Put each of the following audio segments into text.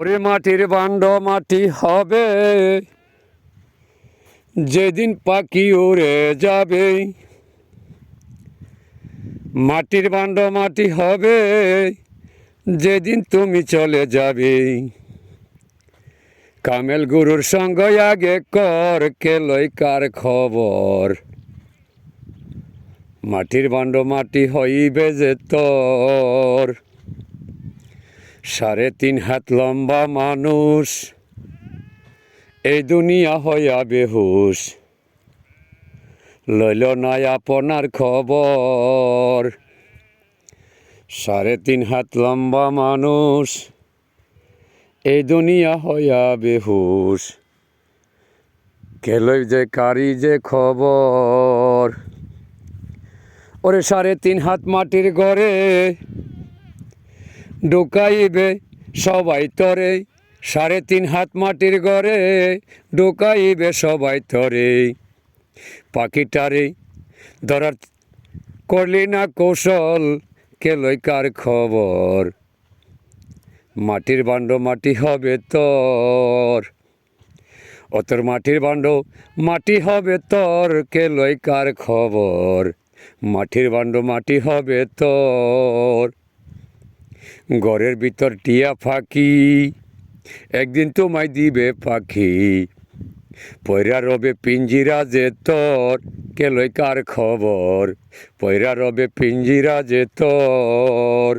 ওরে মাটির বান্ড মাটি হবে যেদিন পাখি উড়ে যাবে। মাটির বান্ড মাটি হবে যেদিন তুমি চলে যাবে। কামেল গুরুর সঙ্গ আগে কর, কেলই কার খবর। মাটির বান্ড মাটি হইবে যে তোর। 3.5 হাত লম্বা মানুষ এই দুনিয়া হইয়া বেহুশ, লইল না আপনার খবর। 3.5 হাত লম্বা মানুষ এই দুনিয়া হইয়া বেহুশ, কেলই যে কারি যে খবর। ওরে 3.5 হাত মাটির ঘরে ঢুকাইবে সবাই তরে। 3.5 হাত মাটির ঘরে ঢুকাইবে সবাই তরে। পাখিটারে ধরার করলি না কৌশল, কেলই কার খবর। মাটির বান্ড মাটি হবে তোর। ও তোর মাটির বান্ড মাটি হবে তোর, কেলই কার খবর। মাটির বান্ড মাটি হবে তোর। ঘরের ভিতর টিয়া ফাঁকি একদিন তোমায় দিবে পাখি। পয়রা রবে পিঞ্জিরা যে তোর, কেলই কার খবর। পয়রা রবে পিঞ্জিরা যে তোর।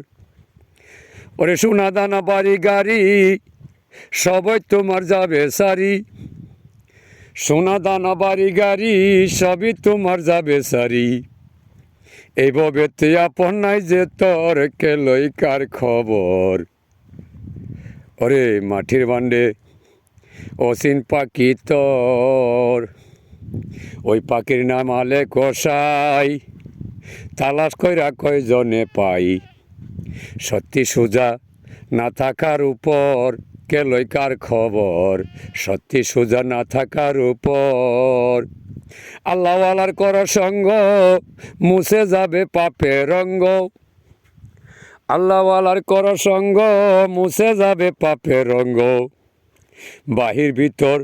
ওরে সোনা দানা বাড়ি গাড়ি সবাই তোমার যাবে সারি। সোনা দানা বাড়ি গাড়ি সবই তোমার যাবে সারি। এইভাবে তে আপন নাই যে তোর, কেলই কার খবর। ওরে মাটির বান্ডে অসীন পাখি তোর। ওই পাখির নাম আলে কষাই, তালাশ কইরা কয়জনে পাই। সত্যি সোজা না থাকার উপর, কেলই কার খবর। সত্যি সোজা না থাকার উপর। আল্লাহওয়ালার কর সঙ্গ মুছে যাবে পাপের রঙ্গ। আল্লাহওয়ালার কর সঙ্গ মুছে যাবে পাপের রঙ্গ। বাহির ভিতর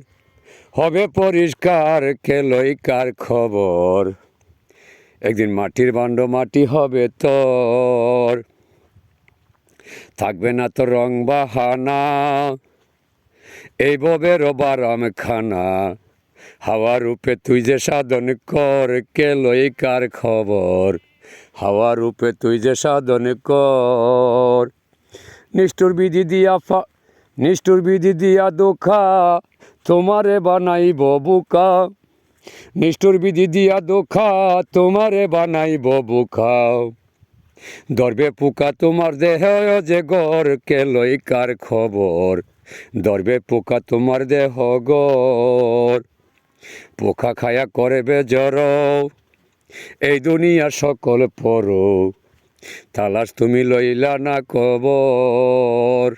হবে পরিষ্কার, কেলই কার খবর। একদিন মাটির বান্ড মাটি হবে তোর। থাকবে না তো রং বাহানা, এই ববের বারাম খানা। হাওয়া রূপে তুই যে সাধন কর, কেলই কার খবর। হাওয়া রূপে তুই যে সাধন কর। নিষ্ঠুর বিধি দিয়া দোখা তোমারে বানাইব বুকা। নিষ্ঠুর বিধি দিয়া দোখা তোমারে বানাইব বুকা। ধরবে পোকা তোমার দেহ যে গর, কেলই কার খবর। ধরবে পোকা তোমার দেহ গর। পোকা খায়া করবে জ্বর এই দুনিয়া সকল পর। তালাশ তুমি লইলা না কবর।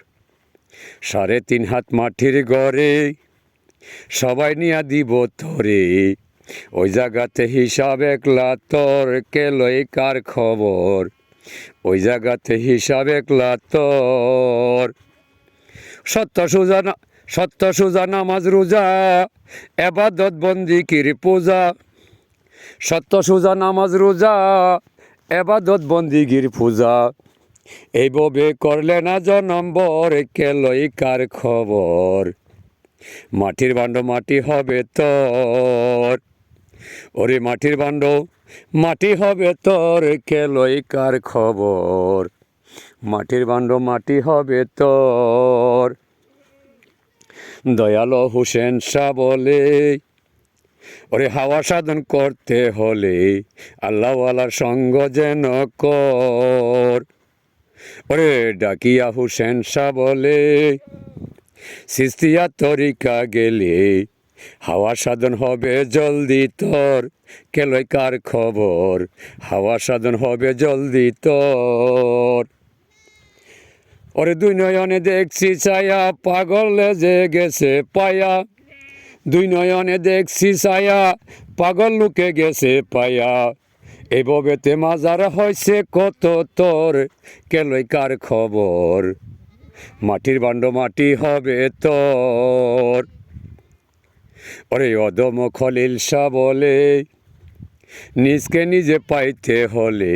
3.5 হাত মাটির ঘরে সবাই নিয়া দিব তোরে। ওই জায়গাতে হিসাব একলা তোর, কেলই কার খবর। ওই জায়গাতে হিসাব একলা তোর। সত্য সোজা নামাজ রোজা এবাদত বন্দিকির পূজা। সত্য সোজা নামাজ রোজা এবাদত বন্দিগির পূজা। এইভাবে করলে না জনম্বর, কেলই কার খবর। মাটির বান্ড মাটি হবে তোর। ওরে মাটির বান্ড মাটি হবে তোর, কেলই কার খবর। মাটির বান্ড মাটি হবে তোর। দয়ালো হোসেন শাহ বলে, ওরে হাওয়া সাধন করতে হলে আল্লাহওয়ালার সঙ্গ যেন কর। ওরে ডাকিয়া হোসেন শাহ বলে, সিস্তিয়া তরিকা গেলে হাওয়া সাধন হবে জলদি তোর, কেলই কার খবর। হাওয়া সাধন হবে জলদি তোর। ওরে 2 নয়নে দেখছি ছায়া পাগল যে গেছে পায়া। 2 নয়নে দেখছি ছায়া পাগল লুকে গেছে পায়া। এইভাবেতে মাজার হয়েছে কত তোর, কেলই কার খবর। মাটির ভাণ্ড মাটি হবে তোর। ওরে অদম খলিল শাহ বলে নিজকে নিজে পাইতে হলে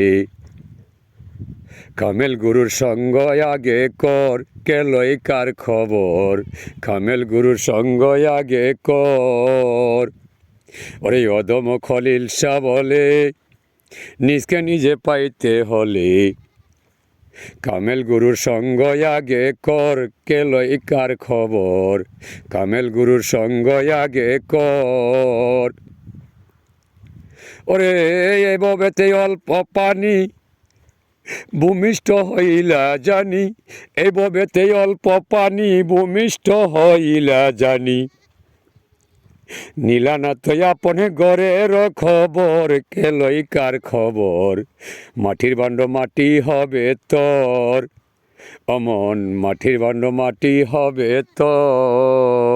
কামেল গুরুর সঙ্গ আগে কর, কে লয় কার খবর। কামেল গুরুর সঙ্গ আগে কর। ওরে অদম খলিল শাহ বলে নিজকে নিজে পাইতে হলে কামেল গুরুর সঙ্গ আগে কর, কে লয় কার খবর। কামেল গুরুর সঙ্গ আগে কর। ওরে এভাবেতে অল্প পানি ভূমিষ্ঠ হইলা জানি, এভাবেতে অল্প পানি ভূমিষ্ঠ হইলা জানি। নীলানা তো আপনে ঘরের খবর, কে লয় কার খবর। মাটির ভাণ্ড মাটি হবে তোর, অমন মাটির ভাণ্ড মাটি হবে তোর।